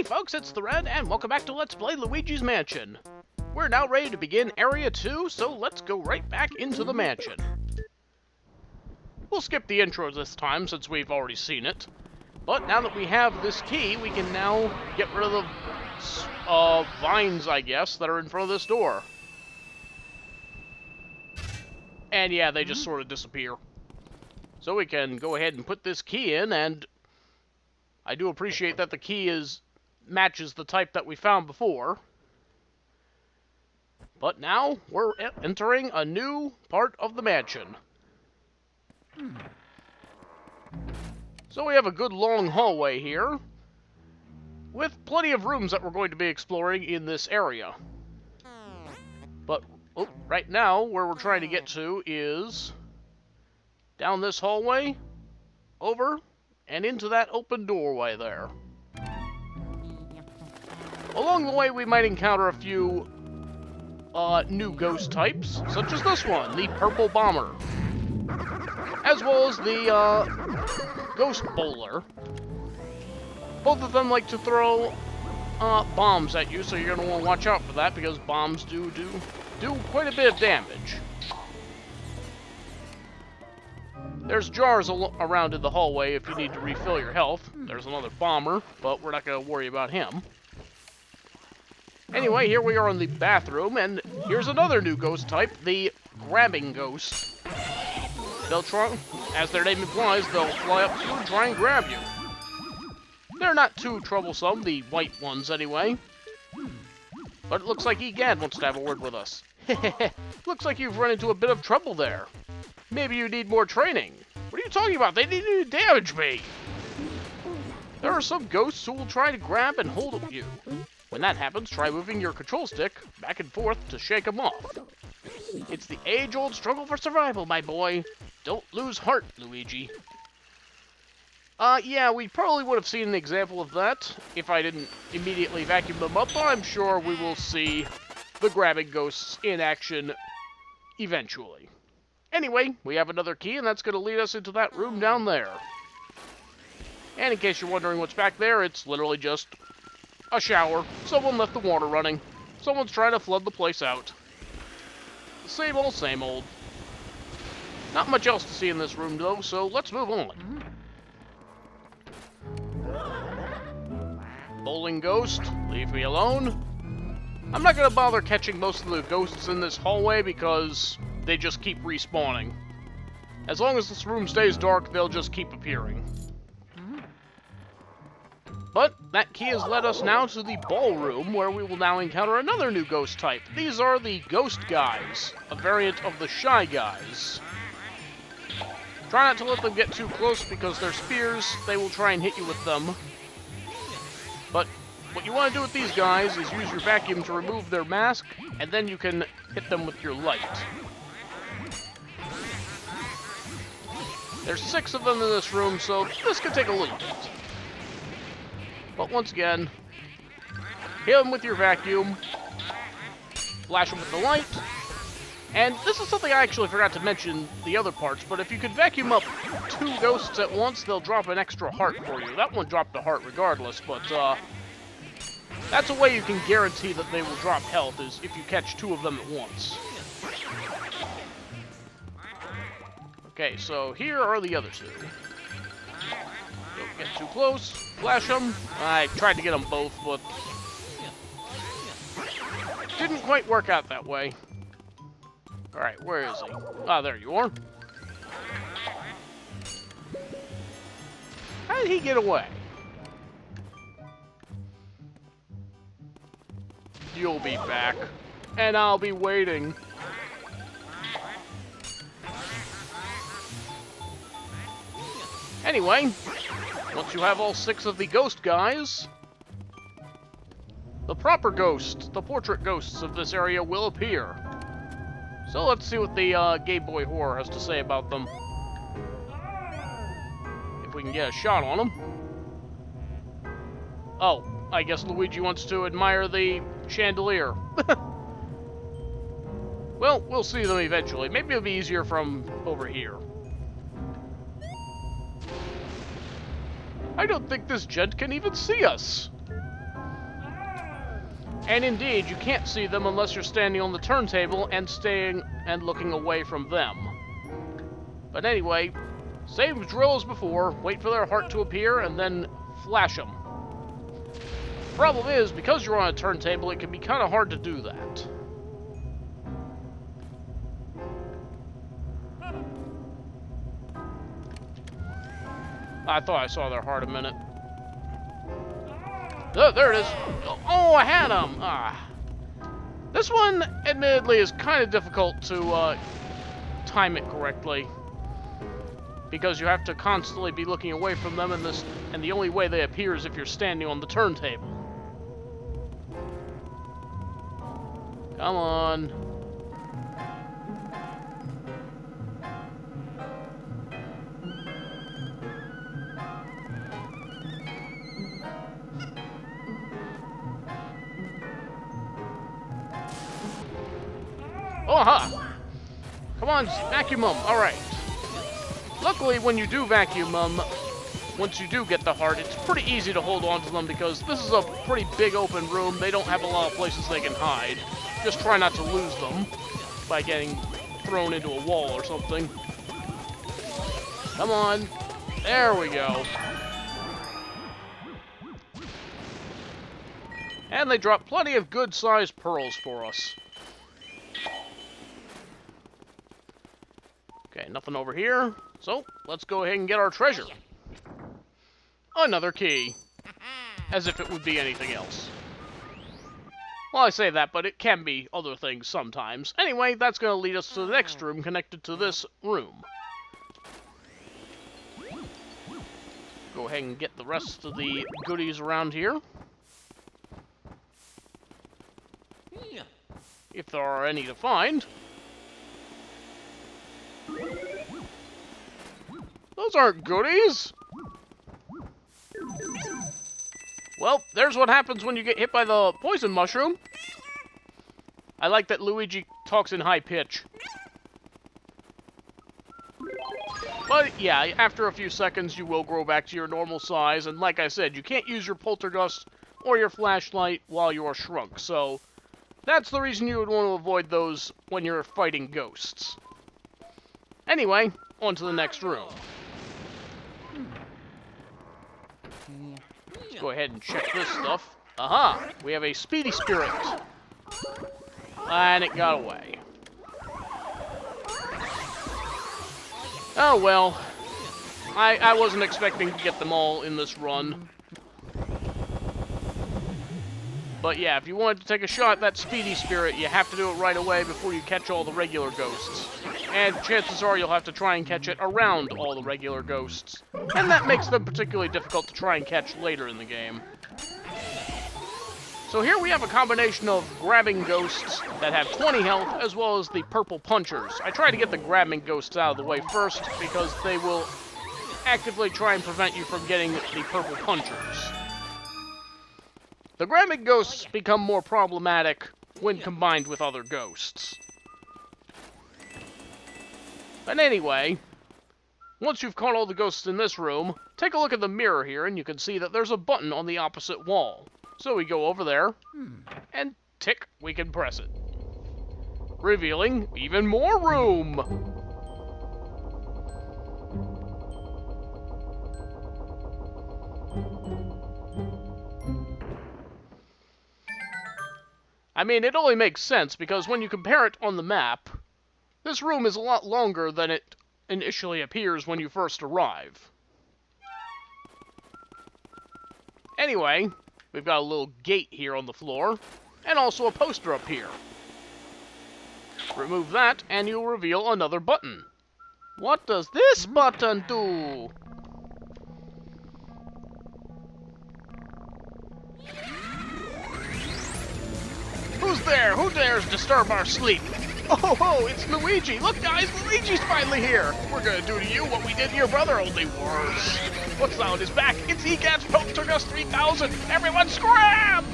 Hey folks, it's the Red, and welcome back to Let's Play Luigi's Mansion. We're now ready to begin Area 2, so let's go right back into the mansion. We'll skip the intro this time, since we've already seen it. But now that we have this key, we can now get rid of the vines, I guess, that are in front of this door. And yeah, they just sort of disappear. So we can go ahead and put this key in, and I do appreciate that the key matches the type that we found before. But now, we're entering a new part of the mansion. So we have a good long hallway here, with plenty of rooms that we're going to be exploring in this area. But right now, where we're trying to get to is down this hallway, over, and into that open doorway there. Along the way, we might encounter a few new ghost types, such as this one, the Purple Bomber, as well as the Ghost Bowler. Both of them like to throw bombs at you, so you're going to want to watch out for that, because bombs do quite a bit of damage. There's jars around in the hallway if you need to refill your health. There's another bomber, but we're not going to worry about him. Anyway, here we are in the bathroom, and here's another new ghost type, the Grabbing Ghost. They'll try, as their name implies, they'll fly up to you and try and grab you. They're not too troublesome, the white ones anyway. But it looks like Egad wants to have a word with us. Looks like you've run into a bit of trouble there. Maybe you need more training. What are you talking about? They need to damage me. There are some ghosts who will try to grab and hold you. When that happens, try moving your control stick back and forth to shake them off. It's the age-old struggle for survival, my boy. Don't lose heart, Luigi. Yeah, we probably would have seen an example of that if I didn't immediately vacuum them up, but I'm sure we will see the grabbing ghosts in action eventually. Anyway, we have another key, and that's going to lead us into that room down there. And in case you're wondering what's back there, it's literally just a shower. Someone left the water running. Someone's trying to flood the place out. Same old, same old. Not much else to see in this room, though, so let's move on. Bowling Ghost, leave me alone. I'm not going to bother catching most of the ghosts in this hallway because they just keep respawning. As long as this room stays dark, they'll just keep appearing. But that key has led us now to the ballroom, where we will now encounter another new ghost type. These are the Ghost Guys, a variant of the Shy Guys. Try not to let them get too close, because they're spears, they will try and hit you with them. But what you want to do with these guys is use your vacuum to remove their mask, and then you can hit them with your light. There's 6 of them in this room, so this could take a little bit. But once again, hit them with your vacuum, flash them with the light, and this is something I actually forgot to mention the other parts, but if you could vacuum up 2 ghosts at once, they'll drop an extra heart for you. That one dropped a heart regardless, but that's a way you can guarantee that they will drop health, is if you catch 2 of them at once. Okay, so here are the other 2. Don't get too close. Flash them. I tried to get them both, but didn't quite work out that way. Alright, where is he? Ah, there you are. How did he get away? You'll be back. And I'll be waiting. Anyway, once you have all 6 of the ghost guys, the proper ghosts, the portrait ghosts of this area will appear. So let's see what the Game Boy Horror has to say about them. If we can get a shot on them. Oh, I guess Luigi wants to admire the chandelier. Well, we'll see them eventually. Maybe it'll be easier from over here. I don't think this gent can even see us. And indeed, you can't see them unless you're standing on the turntable and staying and looking away from them. But anyway, same drill as before, wait for their heart to appear and then flash them. Problem is, because you're on a turntable, it can be kind of hard to do that. I thought I saw their heart a minute. Oh, there it is. Oh, I had him. Ah. This one, admittedly, is kind of difficult to time it correctly, because you have to constantly be looking away from them, and the only way they appear is if you're standing on the turntable. Come on. Oh, aha! Come on, vacuum them. All right. Luckily, when you do vacuum them, once you do get the heart, it's pretty easy to hold on to them because this is a pretty big open room. They don't have a lot of places they can hide. Just try not to lose them by getting thrown into a wall or something. Come on. There we go. And they drop plenty of good-sized pearls for us. Okay, nothing over here. So, let's go ahead and get our treasure. Another key. As if it would be anything else. Well, I say that, but it can be other things sometimes. Anyway, that's going to lead us to the next room connected to this room. Go ahead and get the rest of the goodies around here. If there are any to find. Those aren't goodies! Well, there's what happens when you get hit by the poison mushroom. I like that Luigi talks in high pitch. But yeah, after a few seconds you will grow back to your normal size, and like I said, you can't use your poltergust or your flashlight while you are shrunk, so that's the reason you would want to avoid those when you're fighting ghosts. Anyway, on to the next room. Let's go ahead and check this stuff. Aha! We have a speedy spirit. And it got away. Oh well. I wasn't expecting to get them all in this run. But yeah, if you wanted to take a shot at that speedy spirit, you have to do it right away before you catch all the regular ghosts. And chances are you'll have to try and catch it around all the regular ghosts. And that makes them particularly difficult to try and catch later in the game. So here we have a combination of grabbing ghosts that have 20 health, as well as the purple punchers. I try to get the grabbing ghosts out of the way first, because they will actively try and prevent you from getting the purple punchers. The grabbing ghosts become more problematic when combined with other ghosts. But anyway, once you've caught all the ghosts in this room, take a look at the mirror here and you can see that there's a button on the opposite wall. So we go over there, and tick, we can press it. Revealing even more room! I mean, it only makes sense because when you compare it on the map, this room is a lot longer than it initially appears when you first arrive. Anyway, we've got a little gate here on the floor, and also a poster up here. Remove that, and you'll reveal another button. What does this button do? Who's there? Who dares disturb our sleep? Oh, ho, it's Luigi! Look, guys, Luigi's finally here! We're gonna do to you what we did to your brother, only worse. What's that on his back? It's EGAD's Poltergust 3000! Everyone scram!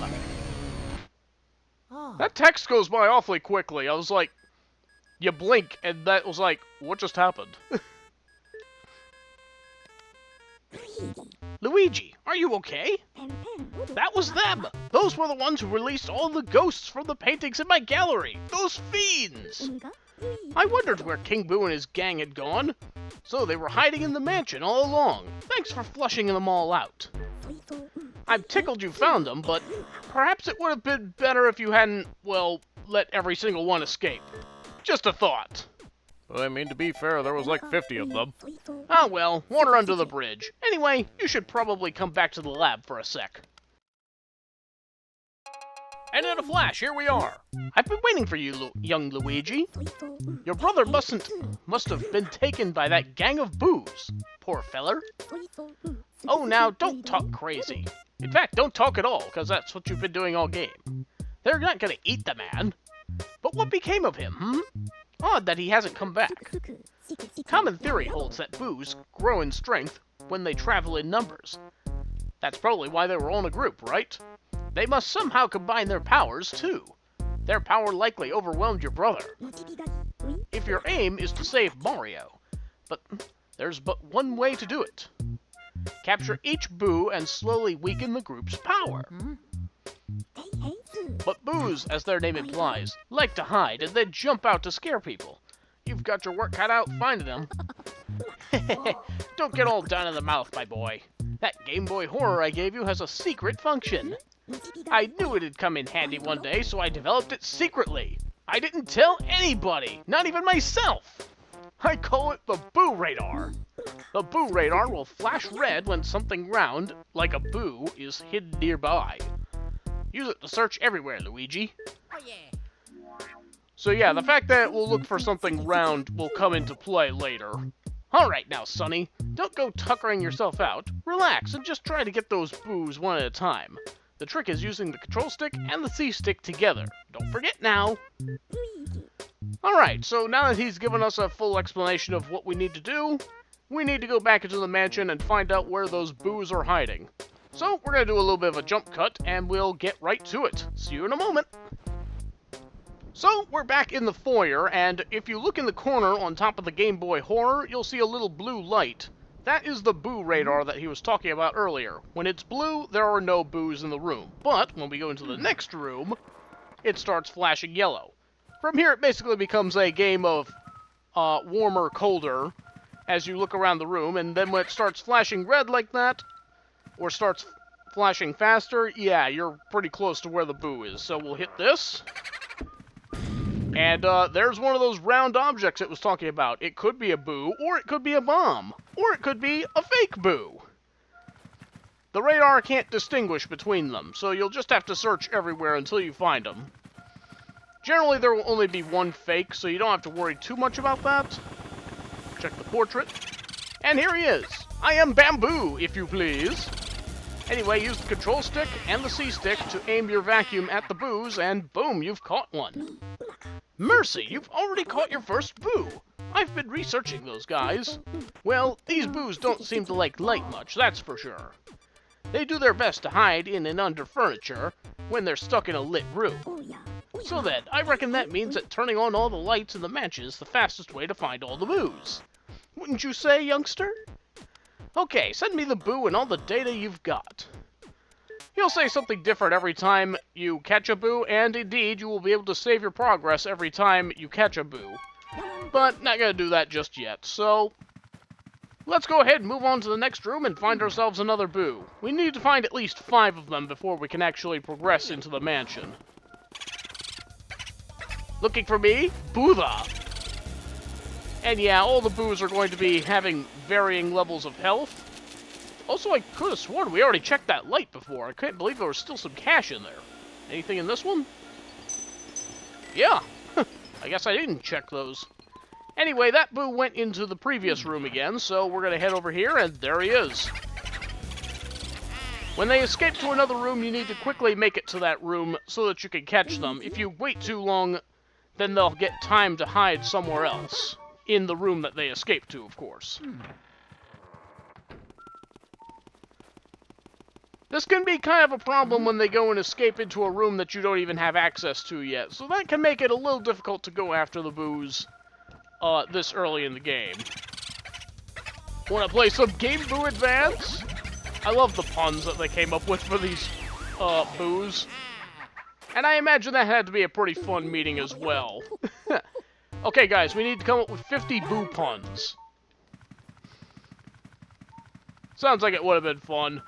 Oh. That text goes by awfully quickly. I was like, you blink, and that was like, what just happened? Luigi, are you okay? That was them! Those were the ones who released all the ghosts from the paintings in my gallery! Those fiends! I wondered where King Boo and his gang had gone. So they were hiding in the mansion all along. Thanks for flushing them all out. I'm tickled you found them, but perhaps it would have been better if you hadn't, well, let every single one escape. Just a thought. I mean, to be fair, there was like 50 of them. Ah well, water under the bridge. Anyway, you should probably come back to the lab for a sec. And in a flash, here we are. I've been waiting for you, young Luigi. Your brother must have been taken by that gang of boos. Poor feller. Oh, now, don't talk crazy. In fact, don't talk at all, because that's what you've been doing all game. They're not gonna eat the man. But what became of him, Odd that he hasn't come back. Common theory holds that boos grow in strength when they travel in numbers. That's probably why they were all in a group, right? They must somehow combine their powers, too. Their power likely overwhelmed your brother. If your aim is to save Mario, but there's but one way to do it. Capture each boo and slowly weaken the group's power. But boos, as their name implies, like to hide and then jump out to scare people. You've got your work cut out finding them. Don't get all down in the mouth, my boy. That Game Boy Horror I gave you has a secret function. I knew it'd come in handy one day, so I developed it secretly. I didn't tell anybody, not even myself. I call it the Boo Radar. The Boo Radar will flash red when something round, like a boo, is hidden nearby. Use it to search everywhere, Luigi. Oh yeah. So yeah, the fact that it will look for something round will come into play later. Alright now, Sonny, don't go tuckering yourself out. Relax and just try to get those boos one at a time. The trick is using the control stick and the C stick together. Don't forget now. Alright, so now that he's given us a full explanation of what we need to do, we need to go back into the mansion and find out where those boos are hiding. So we're going to do a little bit of a jump cut and we'll get right to it. See you in a moment. So we're back in the foyer, and if you look in the corner on top of the Game Boy Horror, you'll see a little blue light. That is the Boo Radar that he was talking about earlier. When it's blue, there are no boos in the room. But when we go into the next room, it starts flashing yellow. From here, it basically becomes a game of warmer, colder, as you look around the room, and then when it starts flashing red like that, or starts flashing faster, yeah, you're pretty close to where the boo is. So we'll hit this. And there's one of those round objects it was talking about. It could be a boo, or it could be a bomb, or it could be a fake boo. The radar can't distinguish between them, so you'll just have to search everywhere until you find them. Generally, there will only be one fake, so you don't have to worry too much about that. Check the portrait. And here he is. I am Bamboo, if you please. Anyway, use the control stick and the C stick to aim your vacuum at the boos, and boom, you've caught one. Mercy, you've already caught your first boo. I've been researching those guys. Well, these boos don't seem to like light much, that's for sure. They do their best to hide in and under furniture when they're stuck in a lit room. So then, I reckon that means that turning on all the lights in the mansion is the fastest way to find all the boos. Wouldn't you say, youngster? Okay, send me the boo and all the data you've got. He'll say something different every time you catch a boo, and indeed, you will be able to save your progress every time you catch a boo. But not gonna do that just yet, so let's go ahead and move on to the next room and find ourselves another boo. We need to find at least 5 of them before we can actually progress into the mansion. Looking for me? Bootha! And yeah, all the boos are going to be having varying levels of health. Also, I could have sworn we already checked that light before. I couldn't believe there was still some cash in there. Anything in this one? Yeah. I guess I didn't check those. Anyway, that boo went into the previous room again, so we're going to head over here, and there he is. When they escape to another room, you need to quickly make it to that room so that you can catch them. If you wait too long, then they'll get time to hide somewhere else. In the room that they escaped to, of course. This can be kind of a problem when they go and escape into a room that you don't even have access to yet, so that can make it a little difficult to go after the boos this early in the game. Want to play some Game Boo Advance? I love the puns that they came up with for these boos. And I imagine that had to be a pretty fun meeting as well. Okay, guys, we need to come up with 50 boo puns. Sounds like it would have been fun.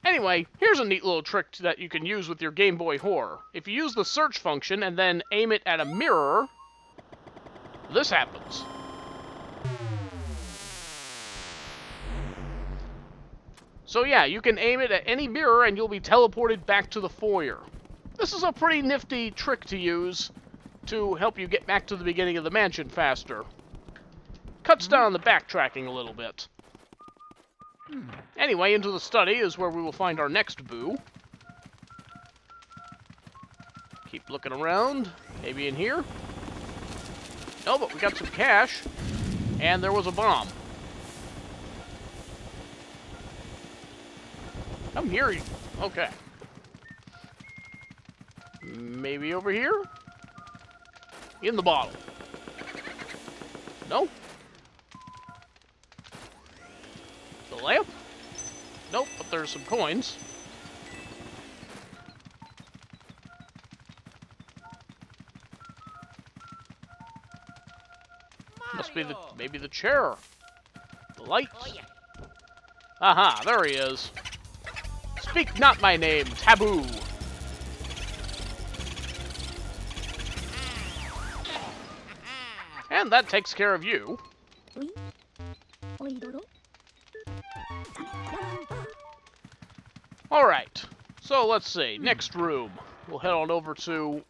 Anyway, here's a neat little trick that you can use with your Game Boy Horror. If you use the search function and then aim it at a mirror, this happens. So yeah, you can aim it at any mirror and you'll be teleported back to the foyer. This is a pretty nifty trick to use to help you get back to the beginning of the mansion faster. Cuts down the backtracking a little bit. Anyway, into the study is where we will find our next boo. Keep looking around. Maybe in here. No, but we got some cash. And there was a bomb. I'm here. Okay. Maybe over here? In the bottle. No? The lamp? Nope, but there's some coins. Must be maybe the chair. The lights. Oh, yeah. Aha, there he is. Speak not my name, taboo. And that takes care of you. Alright, so let's see. Next room. We'll head on over to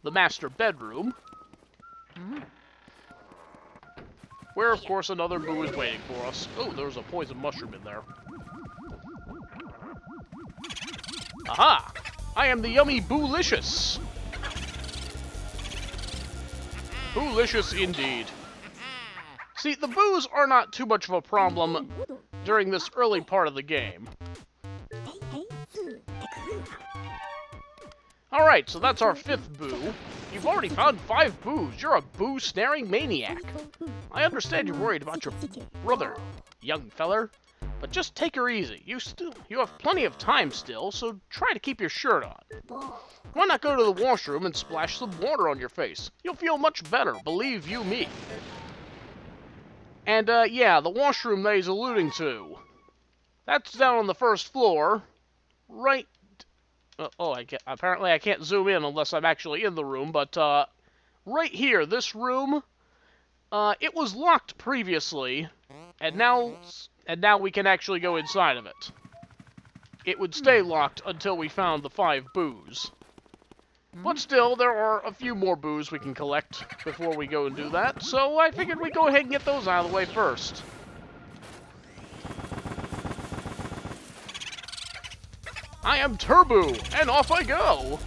the master bedroom. Where, of course, another boo is waiting for us. Oh, there's a poison mushroom in there. Aha! I am the yummy Boolicious! Boolicious indeed. See, the boos are not too much of a problem during this early part of the game. Alright, so that's our 5th boo. You've already found 5 boos. You're a boo-snaring maniac. I understand you're worried about your brother, young feller, but just take her easy. You have plenty of time still, so try to keep your shirt on. Why not go to the washroom and splash some water on your face? You'll feel much better, believe you me. And, yeah, the washroom that he's alluding to. That's down on the 1st floor, right... apparently I can't zoom in unless I'm actually in the room, but, right here, this room, it was locked previously, and now we can actually go inside of it. It would stay locked until we found the 5 boos. But still, there are a few more boos we can collect before we go and do that, so I figured we'd go ahead and get those out of the way first. I am Turbo, and off I go!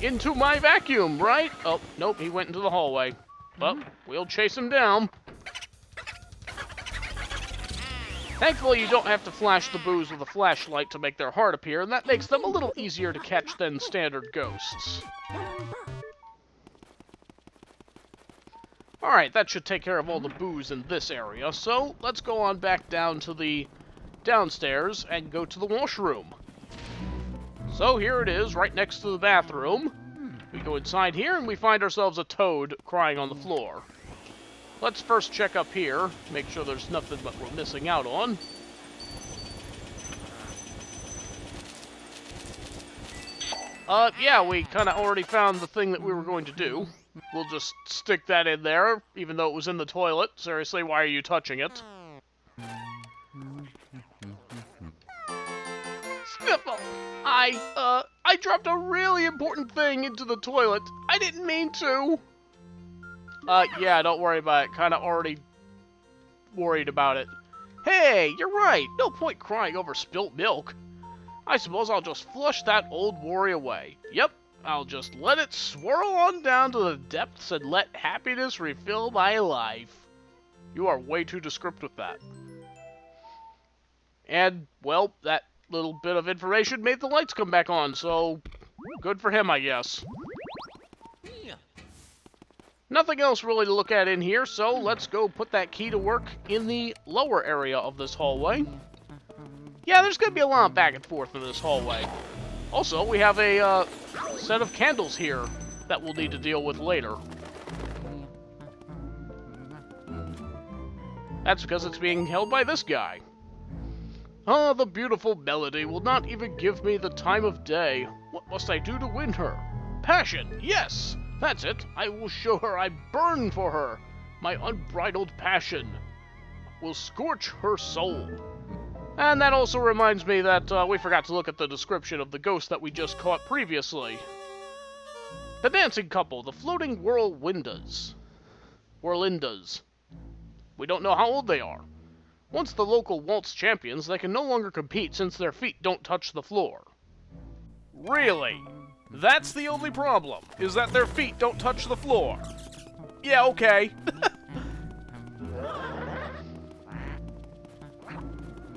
Into my vacuum, right? Oh, nope, he went into the hallway. Well, we'll chase him down. Thankfully, you don't have to flash the boos with a flashlight to make their heart appear, and that makes them a little easier to catch than standard ghosts. Alright, that should take care of all the boos in this area, so let's go on back down to the downstairs and go to the washroom. So here it is, right next to the bathroom. We go inside here and we find ourselves a toad crying on the floor. Let's first check up here, make sure there's nothing that we're missing out on. Yeah, we kind of already found the thing that we were going to do. We'll just stick that in there, even though it was in the toilet. Seriously, why are you touching it? Sniffle! I dropped a really important thing into the toilet. I didn't mean to. Yeah, don't worry about it. Kinda already worried about it. Hey, you're right. No point crying over spilt milk. I suppose I'll just flush that old worry away. Yep, I'll just let it swirl on down to the depths and let happiness refill my life. You are way too descriptive with that. And, well, that little bit of information made the lights come back on, so good for him, I guess. Nothing else really to look at in here, so let's go put that key to work in the lower area of this hallway. Yeah, there's gonna be a lot of back and forth in this hallway. Also, we have a set of candles here that we'll need to deal with later. That's because it's being held by this guy. Ah, the beautiful melody will not even give me the time of day. What must I do to win her? Passion, yes! That's it. I will show her I burn for her. My unbridled passion will scorch her soul. And that also reminds me that we forgot to look at the description of the ghost that we just caught previously. The dancing couple, the floating whirlwindas. Whirlindas. We don't know how old they are. Once the local waltz champions, they can no longer compete since their feet don't touch the floor. Really? That's the only problem, is that their feet don't touch the floor. Yeah, okay.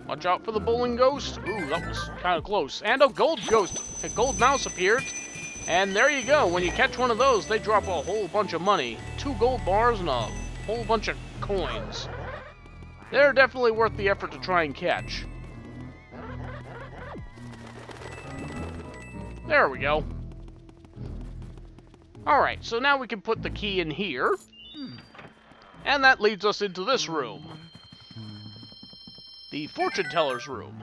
Watch out for the bowling ghost. Ooh, that was kind of close. And a gold ghost. A gold mouse appeared. And there you go. When you catch one of those, they drop a whole bunch of money. 2 gold bars and a whole bunch of coins. They're definitely worth the effort to try and catch. There we go. Alright, so now we can put the key in here. And that leads us into this room. The fortune teller's room.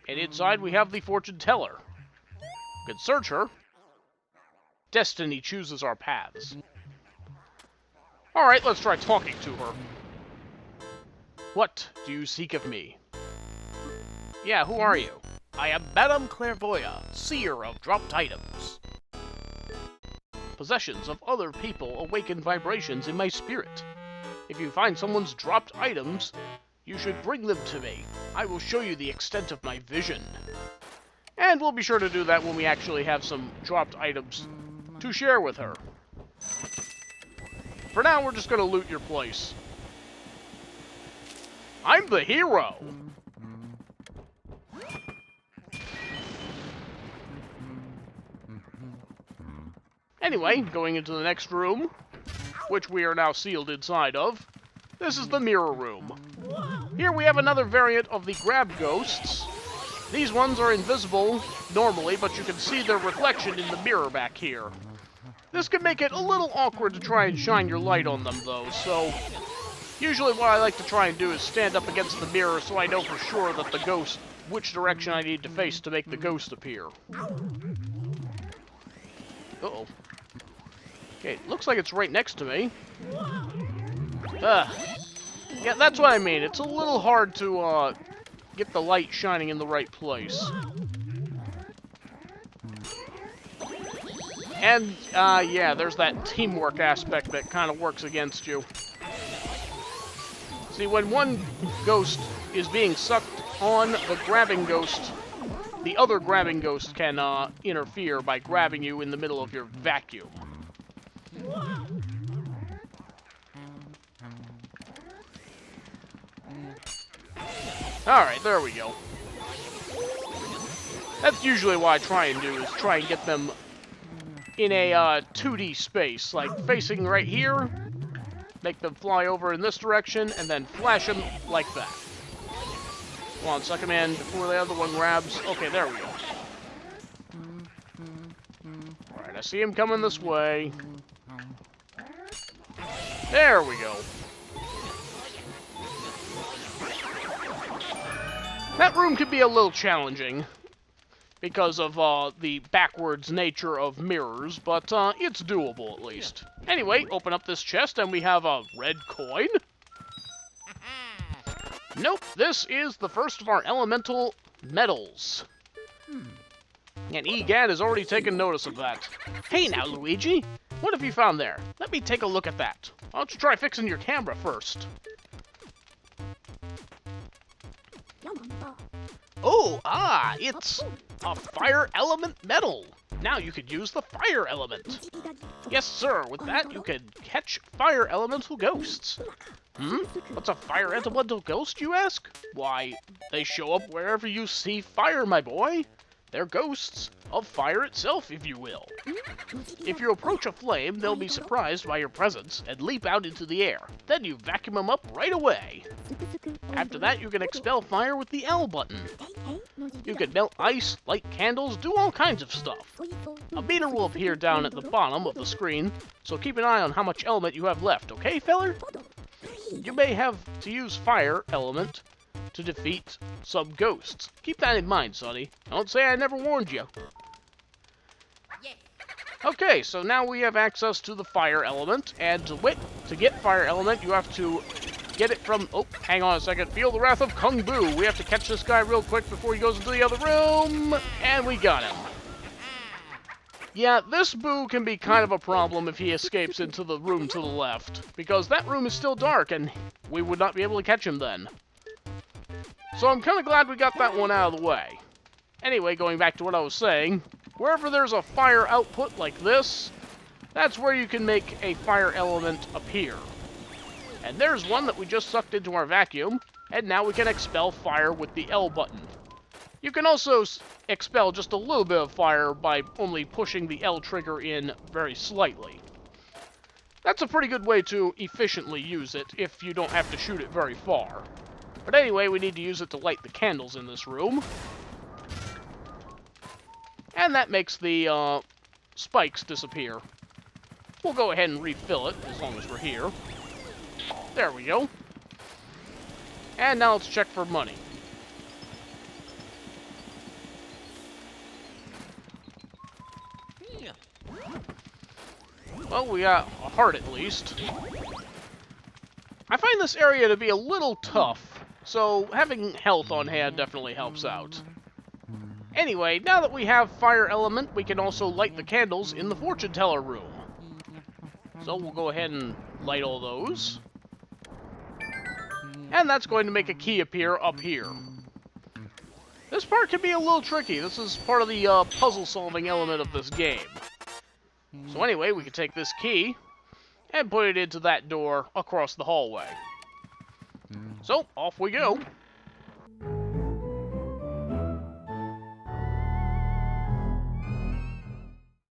And inside we have the fortune teller. We can search her. Destiny chooses our paths. Alright, let's try talking to her. What do you seek of me? Yeah, who are you? I am Madame Clairvoyant, seer of dropped items. Possessions of other people awaken vibrations in my spirit. If you find someone's dropped items, you should bring them to me. I will show you the extent of my vision. And we'll be sure to do that when we actually have some dropped items to share with her. For now, we're just going to loot your place. I'm the hero! Anyway, going into the next room, which we are now sealed inside of, this is the mirror room. Here we have another variant of the grab ghosts. These ones are invisible normally, but you can see their reflection in the mirror back here. This can make it a little awkward to try and shine your light on them, though, so usually what I like to try and do is stand up against the mirror so I know for sure that the ghost, which direction I need to face to make the ghost appear. Uh-oh. Okay, looks like it's right next to me. Yeah, that's what I mean. It's a little hard to, get the light shining in the right place. And, yeah, there's that teamwork aspect that kind of works against you. See, when one ghost is being sucked on the grabbing ghost, the other grabbing ghost can, interfere by grabbing you in the middle of your vacuum. Alright, there we go. That's usually what I try and do, is try and get them in a 2D space, like facing right here, make them fly over in this direction, and then flash them like that. Come on, suck them in before the other one grabs. Okay, there we go. Alright, I see him coming this way. There we go. That room could be a little challenging because of the backwards nature of mirrors, but it's doable at least. Anyway, open up this chest and we have a red coin. Nope, this is the first of our elemental metals. And Egan has already taken notice of that. Hey now, Luigi, what have you found there? Let me take a look at that. Why don't you try fixing your camera first? Oh, it's a fire element metal. Now you could use the fire element. Yes, sir, with that you can catch fire elemental ghosts. What's a fire elemental ghost, you ask? Why, they show up wherever you see fire, my boy. They're ghosts of fire itself, if you will. If you approach a flame, they'll be surprised by your presence and leap out into the air. Then you vacuum them up right away. After that, you can expel fire with the L button. You can melt ice, light candles, do all kinds of stuff. A meter will appear down at the bottom of the screen, so keep an eye on how much element you have left, okay, feller? You may have to use fire element to defeat some ghosts. Keep that in mind, Sonny. Don't say I never warned you. Yes. Okay, so now we have access to the fire element, and to get fire element, you have to get it from... Oh, hang on a second. Feel the wrath of Kung Boo. We have to catch this guy real quick before he goes into the other room, and we got him. Yeah, this Boo can be kind of a problem if he escapes into the room to the left, because that room is still dark, and we would not be able to catch him then. So I'm kind of glad we got that one out of the way. Anyway, going back to what I was saying, wherever there's a fire output like this, that's where you can make a fire element appear. And there's one that we just sucked into our vacuum, and now we can expel fire with the L button. You can also expel just a little bit of fire by only pushing the L trigger in very slightly. That's a pretty good way to efficiently use it if you don't have to shoot it very far. But anyway, we need to use it to light the candles in this room. And that makes the spikes disappear. We'll go ahead and refill it as long as we're here. There we go. And now let's check for money. Well, we got a heart at least. I find this area to be a little tough, so having health on hand definitely helps out. Anyway, now that we have fire element, we can also light the candles in the fortune teller room. So we'll go ahead and light all those. And that's going to make a key appear up here. This part can be a little tricky. This is part of the puzzle-solving element of this game. So anyway, we can take this key and put it into that door across the hallway. So, off we go.